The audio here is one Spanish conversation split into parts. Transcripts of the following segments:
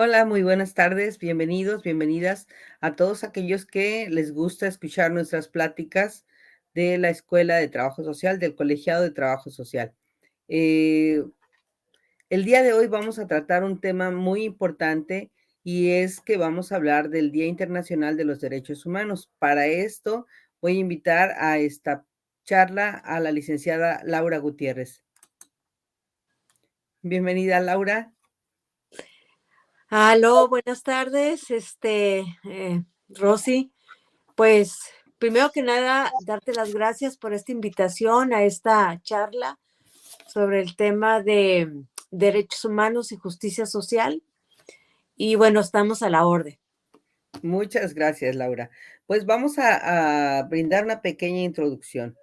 Hola, muy buenas tardes, bienvenidos, bienvenidas a todos aquellos que les gusta escuchar nuestras pláticas de la Escuela de Trabajo Social, del Colegiado de Trabajo Social. Eh, el día de hoy vamos a tratar un tema muy importante y es que vamos a hablar del Día Internacional de los Derechos Humanos. Para esto voy a invitar a esta charla a la licenciada Laura Gutiérrez. Bienvenida, Laura. Aló, buenas tardes, Rosy. Pues primero que nada, darte las gracias por esta invitación a esta charla sobre el tema de derechos humanos y justicia social. Y bueno, estamos a la orden. Muchas gracias, Laura. Pues vamos a brindar una pequeña introducción.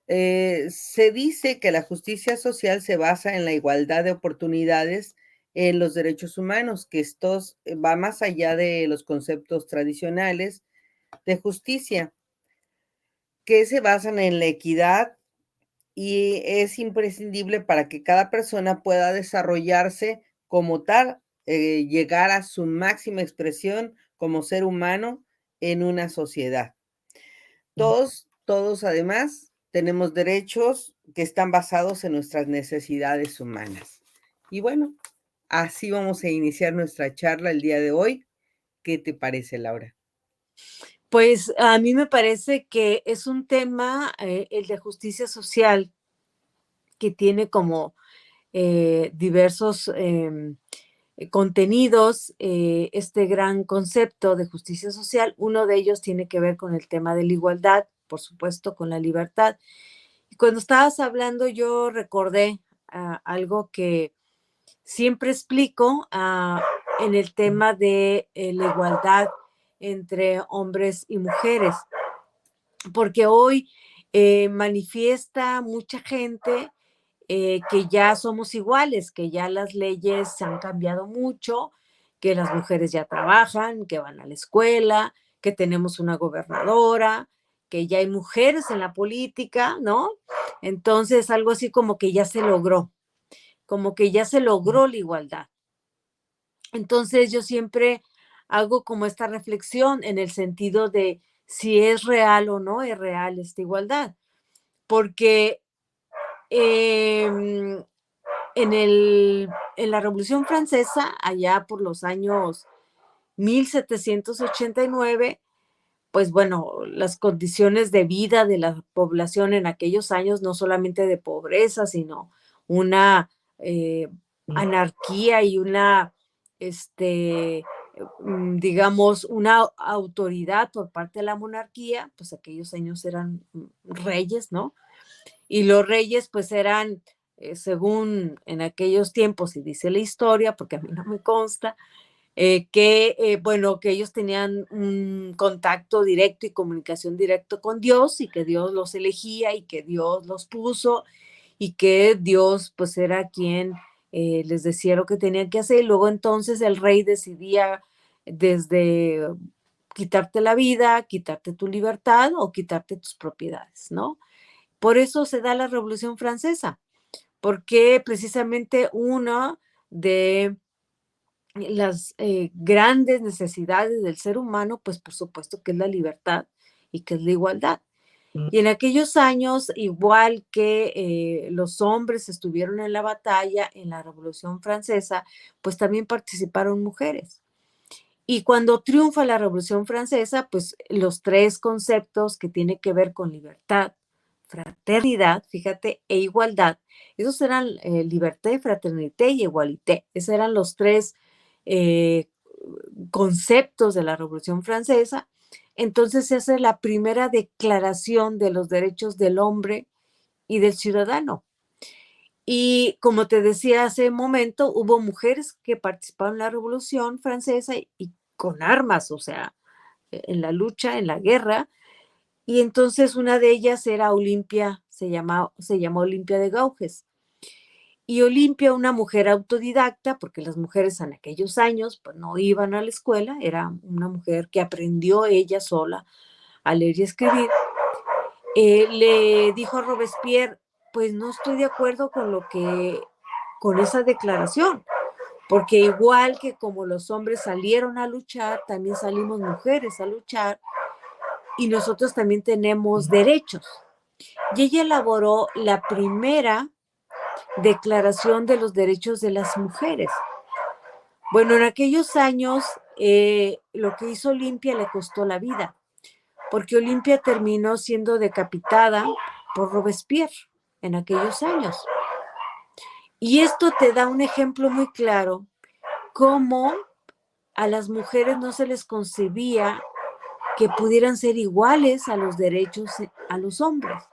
Se dice que la justicia social se basa en la igualdad de oportunidades en los derechos humanos, que estos va más allá de los conceptos tradicionales de justicia, que se basan en la equidad y es imprescindible para que cada persona pueda desarrollarse como tal, llegar a su máxima expresión como ser humano en una sociedad. Todos además tenemos derechos que están basados en nuestras necesidades humanas. Y bueno, así vamos a iniciar nuestra charla el día de hoy. ¿Qué te parece, Laura? Pues a mí me parece que es un tema, el de justicia social, que tiene como diversos contenidos, este gran concepto de justicia social. Uno de ellos tiene que ver con el tema de la igualdad, por supuesto, con la libertad. Y cuando estabas hablando, yo recordé algo que siempre explico en el tema de la igualdad entre hombres y mujeres, porque hoy manifiesta mucha gente que ya somos iguales, que ya las leyes se han cambiado mucho, que las mujeres ya trabajan, que van a la escuela, que tenemos una gobernadora, que ya hay mujeres en la política, ¿no? Entonces, algo así como que ya se logró, como que ya se logró la igualdad. Entonces, yo siempre hago como esta reflexión en el sentido de si es real o no es real esta igualdad, porque eh, en la Revolución Francesa, allá por los años 1789, pues bueno, las condiciones de vida de la población en aquellos años, no solamente de pobreza, sino una eh, anarquía y una, digamos, una autoridad por parte de la monarquía, pues aquellos años eran reyes, ¿no? Y los reyes pues eran, según en aquellos tiempos, y dice la historia, porque a mí no me consta, bueno, que ellos tenían un contacto directo y comunicación directo con Dios y que Dios los elegía y que Dios los puso y que Dios pues era quien les decía lo que tenían que hacer y luego entonces el rey decidía desde quitarte la vida, quitarte tu libertad o quitarte tus propiedades, ¿no? Por eso se da la Revolución Francesa, porque precisamente una de las grandes necesidades del ser humano, pues por supuesto que es la libertad y que es la igualdad. Y en aquellos años, igual que los hombres estuvieron en la batalla en la Revolución Francesa, pues también participaron mujeres. Y cuando triunfa la Revolución Francesa, pues los tres conceptos que tienen que ver con libertad, fraternidad, fíjate, e igualdad, esos eran liberté, fraternité y égalité. Esos eran los tres eh, conceptos de la Revolución Francesa. Entonces se hace la primera declaración de los derechos del hombre y del ciudadano. Y como te decía hace un momento, hubo mujeres que participaron en la Revolución Francesa y con armas, o sea, en la lucha, en la guerra. Y entonces una de ellas era Olimpia, se llamó Olimpia de Gauges. Y Olimpia, una mujer autodidacta, porque las mujeres en aquellos años pues no iban a la escuela, era una mujer que aprendió ella sola a leer y escribir, le dijo a Robespierre, pues no estoy de acuerdo con con esa declaración, porque igual que como los hombres salieron a luchar, también salimos mujeres a luchar y nosotros también tenemos derechos. Y ella elaboró la primera Declaración de los Derechos de las Mujeres. Bueno, en aquellos años lo que hizo Olimpia le costó la vida, porque Olimpia terminó siendo decapitada por Robespierre en aquellos años. Y esto te da un ejemplo muy claro cómo a las mujeres no se les concebía que pudieran ser iguales a los derechos a los hombres.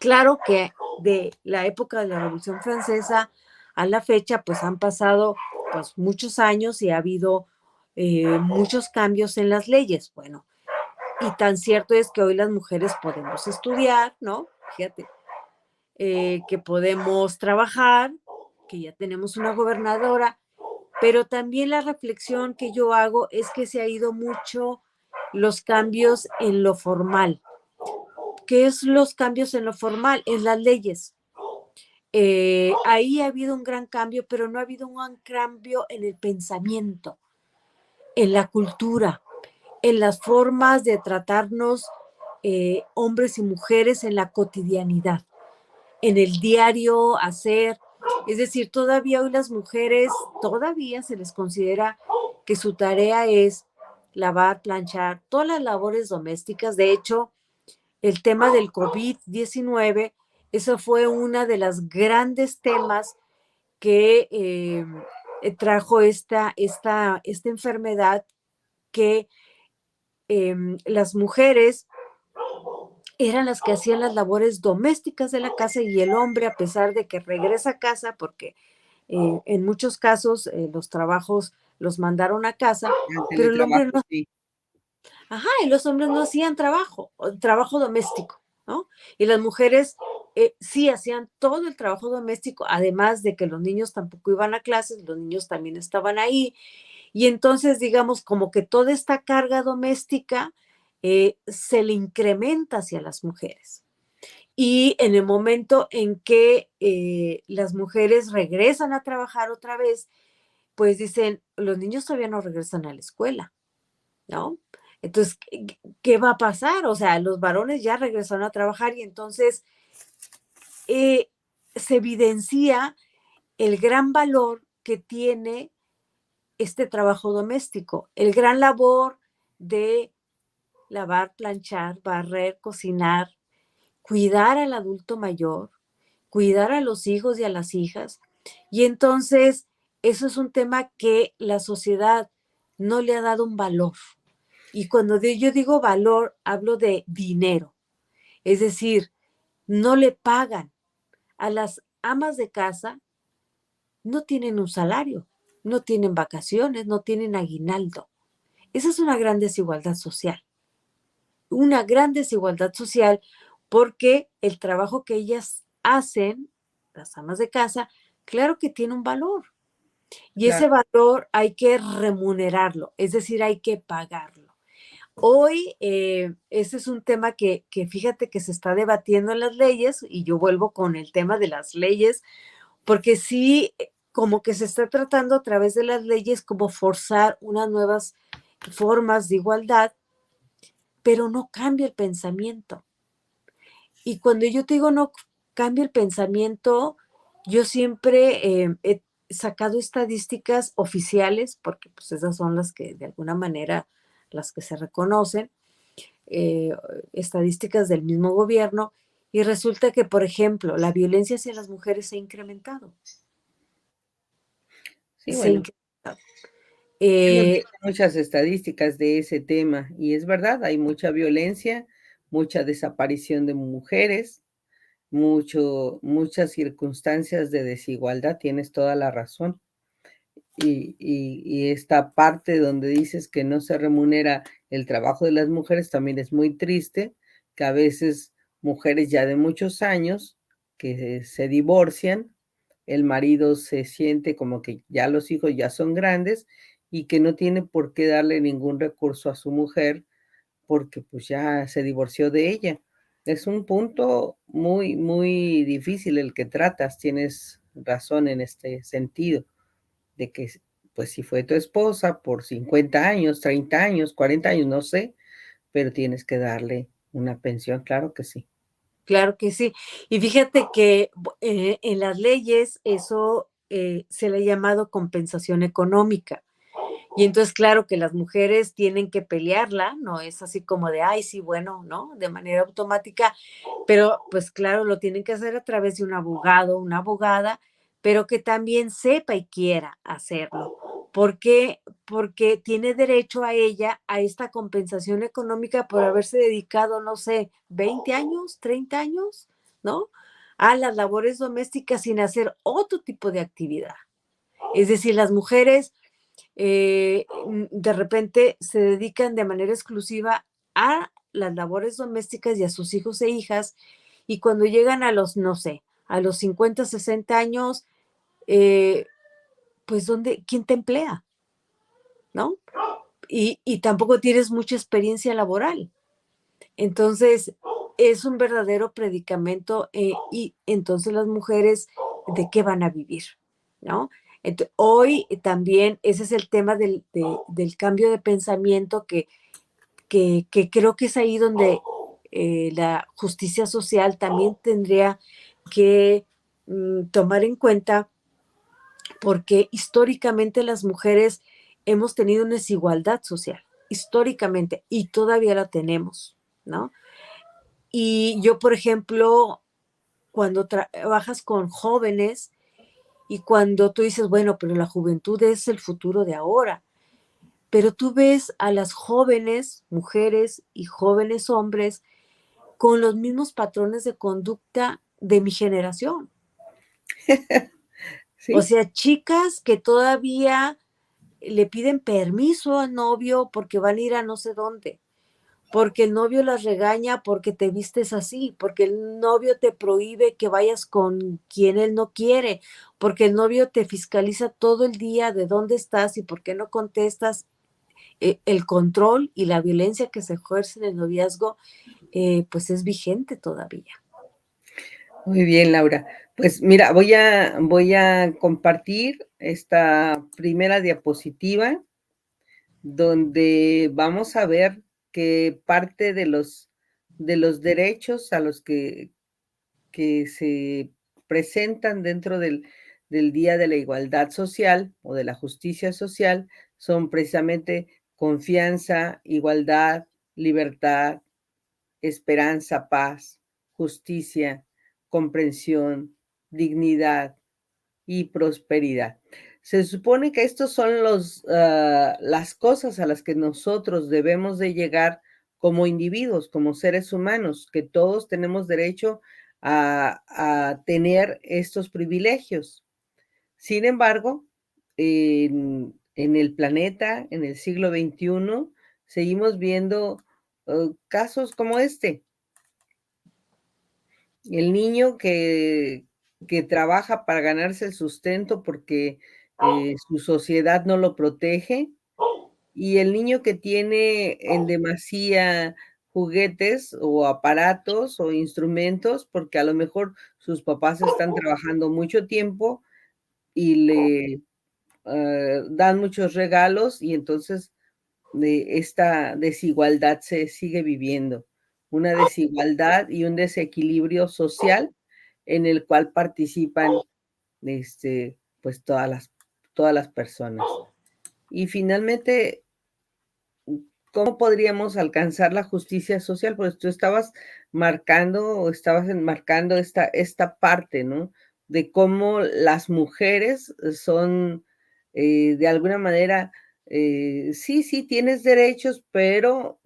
Claro que de la época de la Revolución Francesa a la fecha, pues han pasado pues muchos años y ha habido muchos cambios en las leyes. Bueno, y tan cierto es que hoy las mujeres podemos estudiar, ¿no? Fíjate, que podemos trabajar, que ya tenemos una gobernadora, pero también la reflexión que yo hago es que se ha ido mucho los cambios en lo formal. ¿Qué es los cambios en lo formal? En las leyes. Ahí ha habido un gran cambio, pero no ha habido un gran cambio en el pensamiento, en la cultura, en las formas de tratarnos hombres y mujeres en la cotidianidad, en el diario hacer. Es decir, todavía hoy las mujeres, todavía se les considera que su tarea es lavar, planchar, todas las labores domésticas. De hecho, el tema del COVID-19, eso fue una de las grandes temas que trajo esta enfermedad que las mujeres eran las que hacían las labores domésticas de la casa y el hombre, a pesar de que regresa a casa, porque en muchos casos los trabajos los mandaron a casa, El pero el hombre teletrabajo, no. sí, Ajá, y los hombres no hacían trabajo doméstico, ¿no? Y las mujeres sí hacían todo el trabajo doméstico, además de que los niños tampoco iban a clases, los niños también estaban ahí. Y entonces, digamos, como que toda esta carga doméstica se le incrementa hacia las mujeres. Y en el momento en que las mujeres regresan a trabajar otra vez, pues dicen, los niños todavía no regresan a la escuela, ¿no? Entonces, ¿qué va a pasar? O sea, los varones ya regresaron a trabajar y entonces eh, se evidencia el gran valor que tiene este trabajo doméstico, el gran labor de lavar, planchar, barrer, cocinar, cuidar al adulto mayor, cuidar a los hijos y a las hijas. Y entonces, eso es un tema que la sociedad no le ha dado un valor. Y cuando yo digo valor, hablo de dinero. Es decir, no le pagan a las amas de casa, no tienen un salario, no tienen vacaciones, no tienen aguinaldo. Esa es una gran desigualdad social porque el trabajo que ellas hacen, las amas de casa, claro que tiene un valor y ese claro. valor hay que remunerarlo, es decir, hay que pagarlo. Hoy ese es un tema que fíjate que se está debatiendo en las leyes y yo vuelvo con el tema de las leyes, porque sí, como que se está tratando a través de las leyes como forzar unas nuevas formas de igualdad, pero no cambia el pensamiento. Y cuando yo te digo no cambia el pensamiento, yo siempre he sacado estadísticas oficiales, porque pues esas son las que de alguna manera las que se reconocen, eh, estadísticas del mismo gobierno, y resulta que, por ejemplo, la violencia hacia las mujeres se ha incrementado. Sí, Se ha bueno, incrementado. hemos Eh, visto muchas estadísticas de ese tema y es verdad, hay mucha violencia, mucha desaparición de mujeres, muchas circunstancias de desigualdad, tienes toda la razón. Y esta parte donde dices que no se remunera el trabajo de las mujeres también es muy triste, que a veces mujeres ya de muchos años que se divorcian, el marido se siente como que ya los hijos ya son grandes y que no tiene por qué darle ningún recurso a su mujer porque pues ya se divorció de ella. Es un punto muy difícil el que tratas, tienes razón en este sentido. de que, pues si fue tu esposa por 50 años, 30 años, 40 años, no sé, pero tienes que darle una pensión, claro que sí. Claro que sí. Y fíjate que en las leyes eso se le ha llamado compensación económica. Y entonces, claro que las mujeres tienen que pelearla, no es así como de, ay, sí, bueno, ¿no? De manera automática, pero pues claro, lo tienen que hacer a través de un abogado, una abogada, pero que también sepa y quiera hacerlo. ¿Por qué? Porque tiene derecho a ella a esta compensación económica por haberse dedicado, no sé, 20 años, 30 años, ¿no? A las labores domésticas sin hacer otro tipo de actividad. Es decir, las mujeres de repente se dedican de manera exclusiva a las labores domésticas y a sus hijos e hijas, y cuando llegan a los, no sé, a los 50 60 años, eh, pues ¿dónde, quién te emplea? ¿No? Y tampoco tienes mucha experiencia laboral. Entonces, es un verdadero predicamento y entonces las mujeres, ¿de qué van a vivir? ¿No? Hoy también ese es el tema del cambio de pensamiento que creo que es ahí donde la justicia social también tendría que tomar en cuenta, porque históricamente las mujeres hemos tenido una desigualdad social, históricamente, y todavía la tenemos, ¿no? Y yo, por ejemplo, cuando trabajas con jóvenes y cuando tú dices, bueno, pero la juventud es el futuro de ahora, pero tú ves a las jóvenes mujeres y jóvenes hombres con los mismos patrones de conducta de mi generación. O Sí, sea, chicas que todavía le piden permiso al novio porque van a ir a no sé dónde, porque el novio las regaña porque te vistes así, porque el novio te prohíbe que vayas con quien él no quiere, porque el novio te fiscaliza todo el día de dónde estás y por qué no contestas. El control y la violencia que se ejerce en el noviazgo, pues es vigente todavía. muy bien, Laura. Pues mira, voy a compartir esta primera diapositiva donde vamos a ver que parte de los derechos a los que se presentan dentro del Día de la Igualdad Social o de la Justicia Social son precisamente confianza, igualdad, libertad, esperanza, paz, justicia, comprensión, dignidad y prosperidad. Se supone que estos son las cosas a las que nosotros debemos de llegar como individuos, como seres humanos, que todos tenemos derecho a tener estos privilegios. Sin embargo, en el planeta, en el siglo XXI, seguimos viendo casos como este. El niño que trabaja para ganarse el sustento porque, su sociedad no lo protege, y el niño que tiene en demasía juguetes, o aparatos, o instrumentos, porque a lo mejor sus papás están trabajando mucho tiempo y le, dan muchos regalos, y entonces de esta desigualdad se sigue viviendo, una desigualdad y un desequilibrio social en el cual participan, pues, todas las personas. Y finalmente, ¿cómo podríamos alcanzar la justicia social? Pues, tú estabas marcando, o estabas enmarcando esta parte, ¿no? De cómo las mujeres son, de alguna manera, sí, sí, tienes derechos, pero,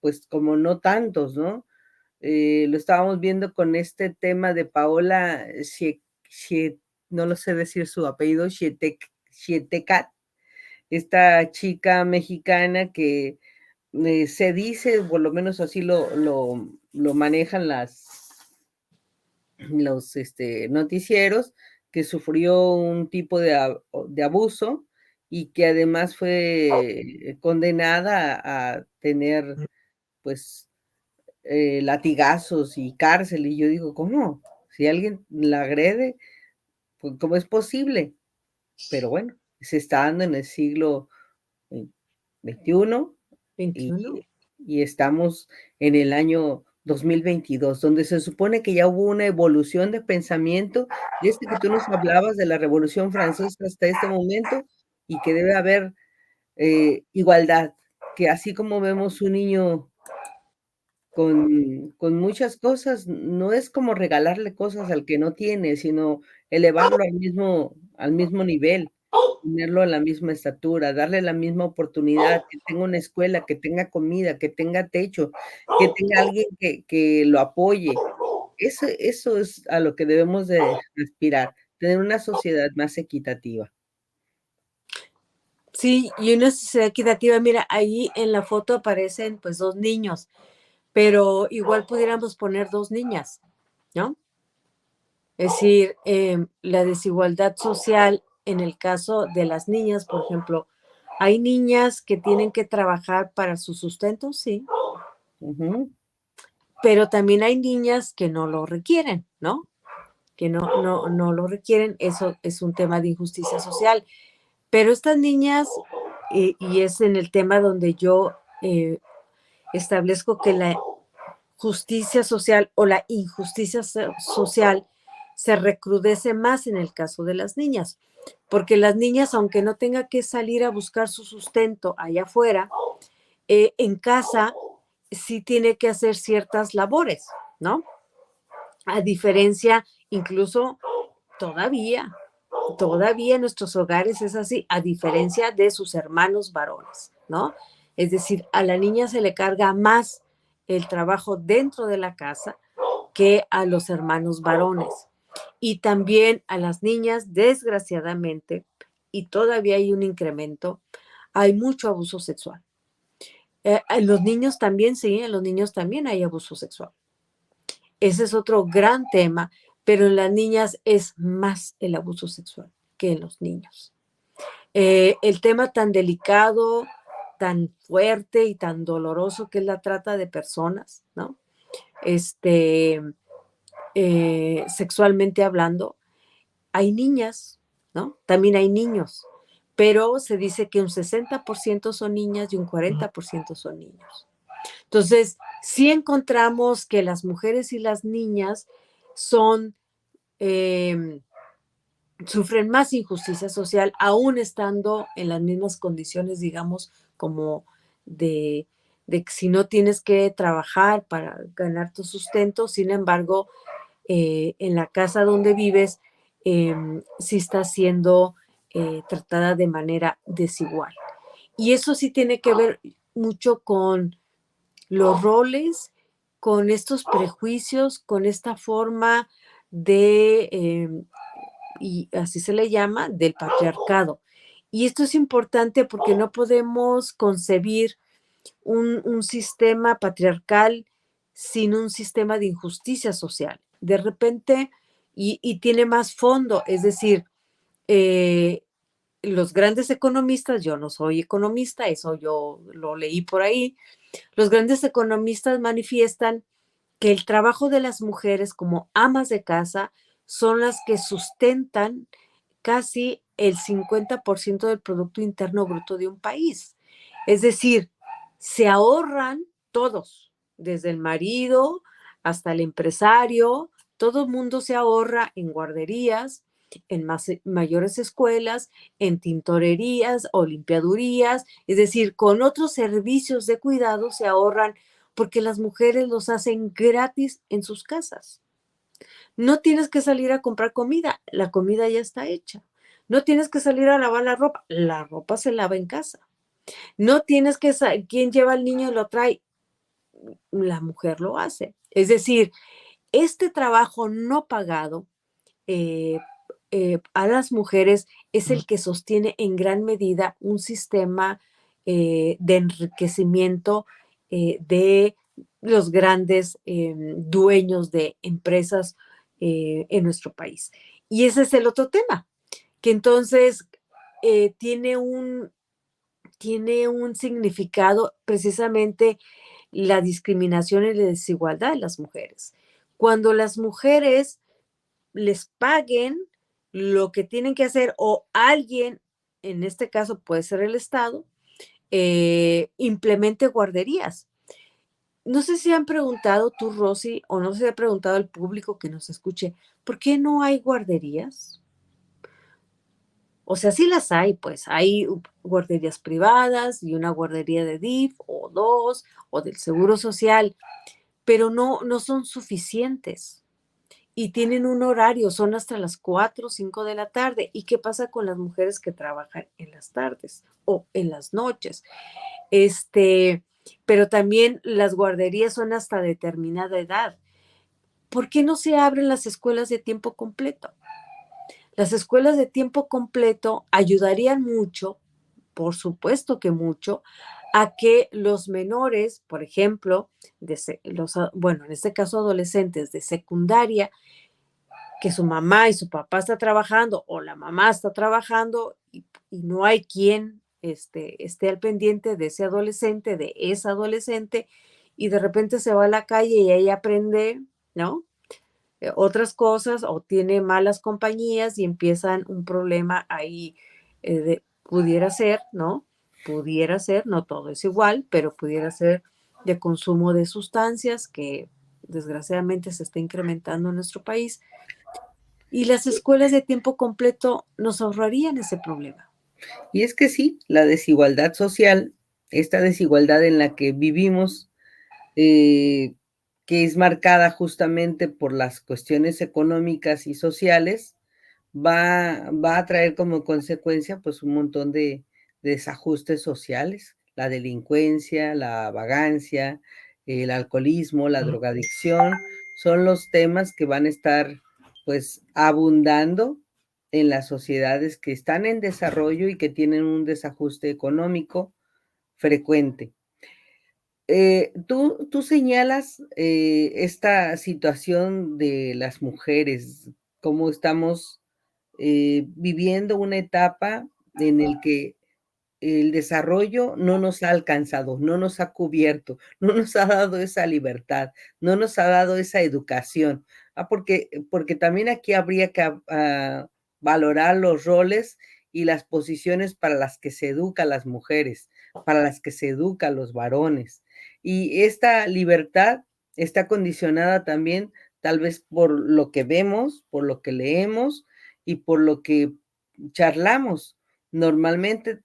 pues, como no tantos, ¿no? Lo estábamos viendo con este tema de Paola no lo sé decir su apellido, Xietecat, esta chica mexicana que, se dice, por lo menos así lo manejan noticieros, que sufrió un tipo de abuso y que además fue condenada a tener, pues, latigazos y cárcel. Y yo digo, ¿cómo? Si alguien la agrede, pues, ¿cómo es posible? Pero bueno. se está dando en el siglo XXI, 21. y estamos en el año 2022, donde se supone que ya hubo una evolución de pensamiento, desde que tú nos hablabas de la Revolución Francesa hasta este momento, y que debe haber, igualdad, que así como vemos un niño con muchas cosas, no es como regalarle cosas al que no tiene, sino elevarlo al mismo nivel, tenerlo a la misma estatura, darle la misma oportunidad, que tenga una escuela, que tenga comida, que tenga techo, que tenga alguien que lo apoye. Eso es a lo que debemos de aspirar, tener una sociedad más equitativa. Sí, y una sociedad equitativa, mira, ahí en la foto aparecen pues 2 niños, pero igual pudiéramos poner 2 niñas, ¿no? Es decir, la desigualdad social en el caso de las niñas, por ejemplo, hay niñas que tienen que trabajar para su sustento, sí, Ujú, pero también hay niñas que no lo requieren, ¿no? Que no lo requieren, eso es un tema de injusticia social. Pero estas niñas, y es en el tema donde yo establezco que la justicia social o la injusticia social se recrudece más en el caso de las niñas, porque las niñas, aunque no tenga que salir a buscar su sustento allá afuera, en casa sí tiene que hacer ciertas labores, ¿no? A diferencia, incluso todavía, todavía en nuestros hogares es así, a diferencia de sus hermanos varones, ¿no? Es decir, a la niña se le carga más el trabajo dentro de la casa que a los hermanos varones. Y también a las niñas, desgraciadamente, y todavía hay un incremento, hay mucho abuso sexual. En los niños también, sí, en los niños también hay abuso sexual. Ese es otro gran tema, pero en las niñas es más el abuso sexual que en los niños. El tema tan delicado, tan fuerte y tan doloroso que es la trata de personas, ¿no? Este, sexualmente hablando, hay niñas, ¿no? También hay niños, pero se dice que un 60% son niñas y un 40% son niños. Entonces, sí encontramos que las mujeres y las niñas son, eh, sufren más injusticia social, aún estando en las mismas condiciones, digamos, como de, de que si no tienes que trabajar para ganar tu sustento, sin embargo, en la casa donde vives, sí está siendo tratada de manera desigual. Y eso sí tiene que ver mucho con los roles, con estos prejuicios, con esta forma de, y así se le llama, del patriarcado. Y esto es importante porque no podemos concebir un sistema patriarcal sin un sistema de injusticia social. De repente, y tiene más fondo, es decir, eh, los grandes economistas, yo no soy economista, eso yo lo leí por ahí, los grandes economistas manifiestan que el trabajo de las mujeres como amas de casa son las que sustentan casi el 50% del Producto Interno Bruto de un país. Es decir, se ahorran todos, desde el marido hasta el empresario, todo el mundo se ahorra en guarderías, en mayores escuelas, en tintorerías o limpiadurías, es decir, con otros servicios de cuidado se ahorran porque las mujeres los hacen gratis en sus casas. No tienes que salir a comprar comida, la comida ya está hecha. No tienes que salir a lavar la ropa se lava en casa. No tienes que, ¿quién lleva al niño y lo trae? La mujer lo hace. Es decir, este trabajo no pagado eh, a las mujeres es el que sostiene en gran medida un sistema de enriquecimiento de los grandes dueños de empresas en nuestro país. Y ese es el otro tema, que entonces eh, tiene un, tiene un significado precisamente la discriminación y la desigualdad de las mujeres. Cuando las mujeres les paguen lo que tienen que hacer o alguien en este caso puede ser el Estado, implemente guarderías. No sé si han preguntado tú, Rosy, o no se ha preguntado al público que nos escuche, ¿por qué no hay guarderías? O sea, sí las hay, pues hay guarderías privadas y una guardería de DIF o dos o del Seguro Social, pero no son suficientes y tienen un horario, son hasta las 4 o 5 de la tarde. ¿Y qué pasa con las mujeres que trabajan en las tardes o en las noches? Pero también las guarderías son hasta determinada edad. ¿Por qué no se abren las escuelas de tiempo completo? Las escuelas de tiempo completo ayudarían mucho, por supuesto que mucho, a que los menores, por ejemplo, bueno, en este caso adolescentes de secundaria, que su mamá y su papá está trabajando o la mamá está trabajando y no hay quien esté al pendiente de ese adolescente, de esa adolescente, y de repente se va a la calle y ahí aprende, ¿no? Otras cosas o tiene malas compañías y empiezan un problema ahí, pudiera ser, ¿no? Pudiera ser, no todo es igual, pero pudiera ser de consumo de sustancias que desgraciadamente se está incrementando en nuestro país. Y las escuelas de tiempo completo nos ahorrarían ese problema. Y es que sí, la desigualdad social, esta desigualdad en la que vivimos, eh, que es marcada justamente por las cuestiones económicas y sociales, va a traer como consecuencia, pues, un montón de desajustes sociales, la delincuencia, la vagancia, el alcoholismo, la drogadicción, son los temas que van a estar, pues, abundando en las sociedades que están en desarrollo y que tienen un desajuste económico frecuente. Tú señalas, esta situación de las mujeres, cómo estamos, viviendo una etapa en el que el desarrollo no nos ha alcanzado, no nos ha cubierto, no nos ha dado esa libertad, no nos ha dado esa educación. Porque también aquí habría que valorar los roles y las posiciones para las que se educa a las mujeres, para las que se educa a los varones. Y esta libertad está condicionada también, tal vez, por lo que vemos, por lo que leemos y por lo que charlamos. Normalmente,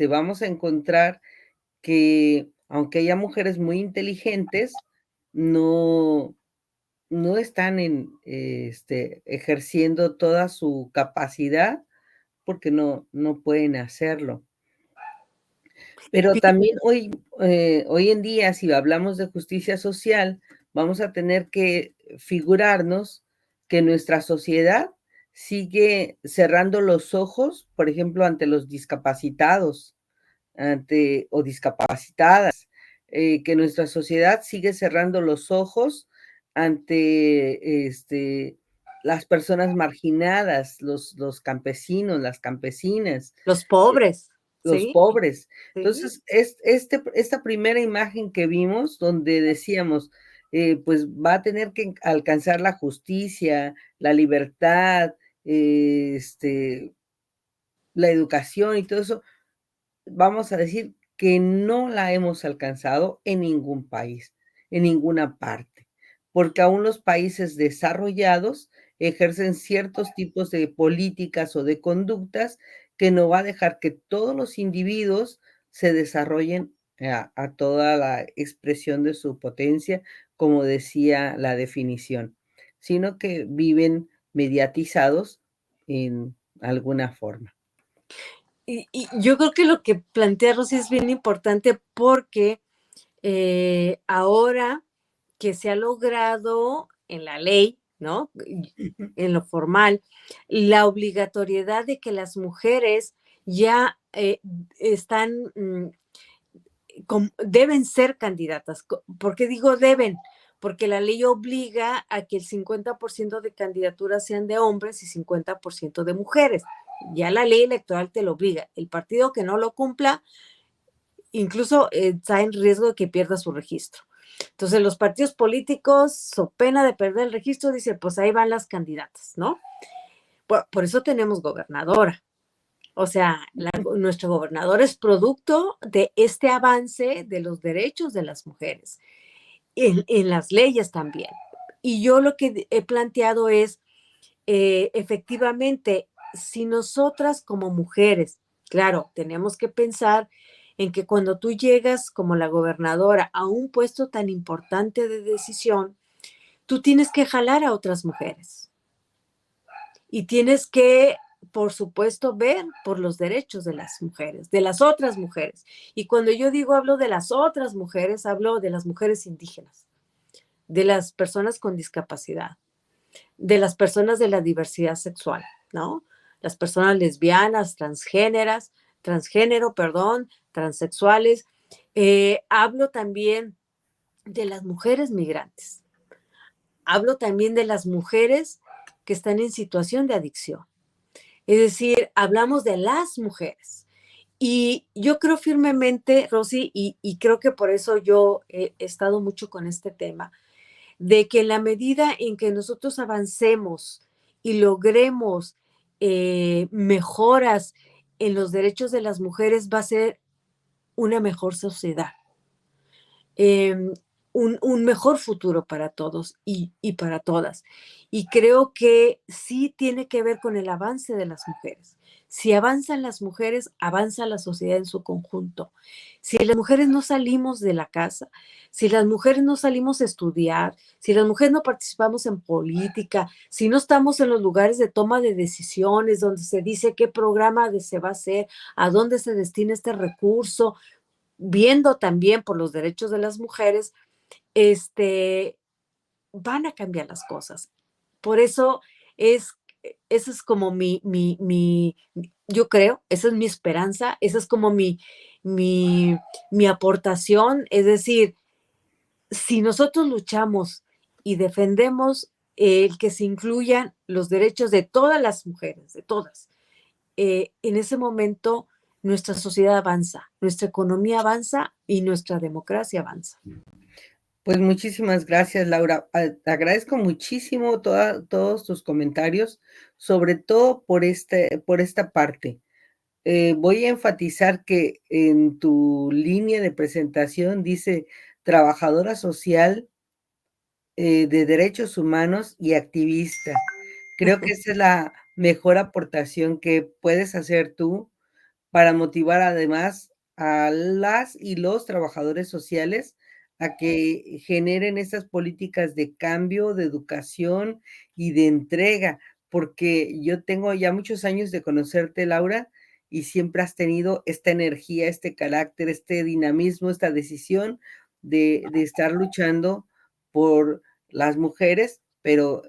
vamos a encontrar que, aunque haya mujeres muy inteligentes, no no están ejerciendo toda su capacidad, porque no pueden hacerlo. Pero también hoy en día, si hablamos de justicia social, vamos a tener que figurarnos que nuestra sociedad sigue cerrando los ojos, por ejemplo, ante los discapacitados, ante o discapacitadas, que nuestra sociedad sigue cerrando los ojos ante, las personas marginadas, los campesinos, las campesinas, Los pobres, los ¿sí? pobres. Sí. Entonces, esta primera imagen que vimos, donde decíamos, pues, va a tener que alcanzar la justicia, la libertad, la educación y todo eso, vamos a decir que no la hemos alcanzado en ningún país, en ninguna parte, porque aún los países desarrollados ejercen ciertos tipos de políticas o de conductas que no va a dejar que todos los individuos se desarrollen a toda la expresión de su potencia, como decía la definición, sino que viven mediatizados en alguna forma. Y yo creo que lo que plantea Rosy es bien importante porque ahora que se ha logrado en la ley, ¿no? En lo formal, la obligatoriedad de que las mujeres ya están, deben ser candidatas. ¿Por qué digo deben? Porque la ley obliga a que el 50% de candidaturas sean de hombres y 50% de mujeres. Ya la ley electoral te lo obliga. El partido que no lo cumpla, incluso está en riesgo de que pierda su registro. Entonces, los partidos políticos, so pena de perder el registro, dicen, pues ahí van las candidatas, ¿no? Por eso tenemos gobernadora, O sea, nuestro gobernador es producto de este avance de los derechos de las mujeres, en las leyes también. Y yo lo que he planteado es, efectivamente, si nosotras como mujeres, claro, tenemos que pensar en que cuando tú llegas como la gobernadora a un puesto tan importante de decisión, tú tienes que jalar a otras mujeres y tienes que, por supuesto, ver por los derechos de las mujeres, de las otras mujeres. Y cuando yo digo hablo de las otras mujeres, hablo de las mujeres indígenas, de las personas con discapacidad, de las personas de la diversidad sexual, ¿no? Las personas lesbianas, transgénero, perdón, transexuales. Hablo también de las mujeres migrantes. Hablo también de las mujeres que están en situación de adicción. Es decir, hablamos de las mujeres. Y yo creo firmemente, Rosy, y creo que por eso yo he estado mucho con este tema, de que en la medida en que nosotros avancemos y logremos mejoras en los derechos de las mujeres, va a ser una mejor sociedad, eh, un, mejor futuro para todos y para todas. Y creo que sí tiene que ver con el avance de las mujeres. Si avanzan las mujeres, avanza la sociedad en su conjunto. Si las mujeres no salimos de la casa, si las mujeres no salimos a estudiar, si las mujeres no participamos en política, si no estamos en los lugares de toma de decisiones donde se dice qué programa se va a hacer, a dónde se destina este recurso, viendo también por los derechos de las mujeres, este, van a cambiar las cosas. Por eso es, eso es como yo creo, esa es mi esperanza, esa es como mi, mi aportación. Es decir, si nosotros luchamos y defendemos el que se incluyan los derechos de todas las mujeres, de todas, en ese momento nuestra sociedad avanza, nuestra economía avanza y nuestra democracia avanza. Pues muchísimas gracias, Laura. Te agradezco muchísimo todos tus comentarios, sobre todo por esta parte. Voy a enfatizar que en tu línea de presentación dice trabajadora social de derechos humanos y activista. Creo que esa es la mejor aportación que puedes hacer tú para motivar además a las y los trabajadores sociales a que generen estas políticas de cambio, de educación y de entrega, porque yo tengo ya muchos años de conocerte, Laura, y siempre has tenido esta energía, este carácter, este dinamismo, esta decisión de estar luchando por las mujeres, pero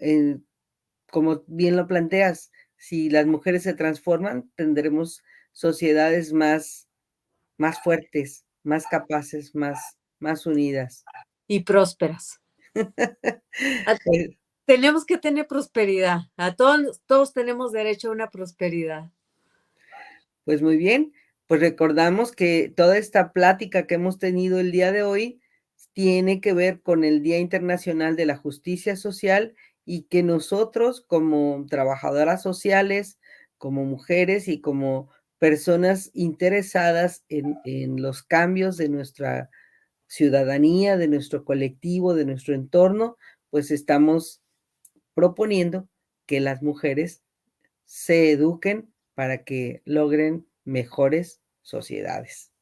como bien lo planteas, si las mujeres se transforman, tendremos sociedades más fuertes, más capaces, más unidas. Y prósperas. Pues Tenemos que tener prosperidad. A todos tenemos derecho a una prosperidad. pues muy bien, pues recordamos que toda esta plática que hemos tenido el día de hoy tiene que ver con el Día Internacional de la Justicia Social y que nosotros como trabajadoras sociales, como mujeres y como personas interesadas en los cambios de nuestra ciudadanía, de nuestro colectivo, de nuestro entorno, pues estamos proponiendo que las mujeres se eduquen para que logren mejores sociedades.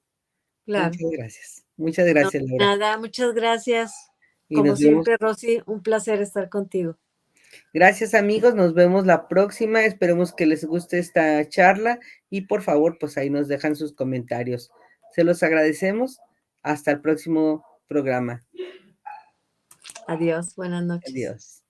Claro. Muchas gracias. Muchas No, gracias, Laura. nada, muchas gracias. Y Como nos vemos. siempre, Rosy, un placer estar contigo. Gracias, amigos. Nos vemos la próxima. Esperemos que les guste esta charla y por favor, pues ahí nos dejan sus comentarios. Se los agradecemos. Hasta el próximo programa. Adiós, buenas noches. Adiós.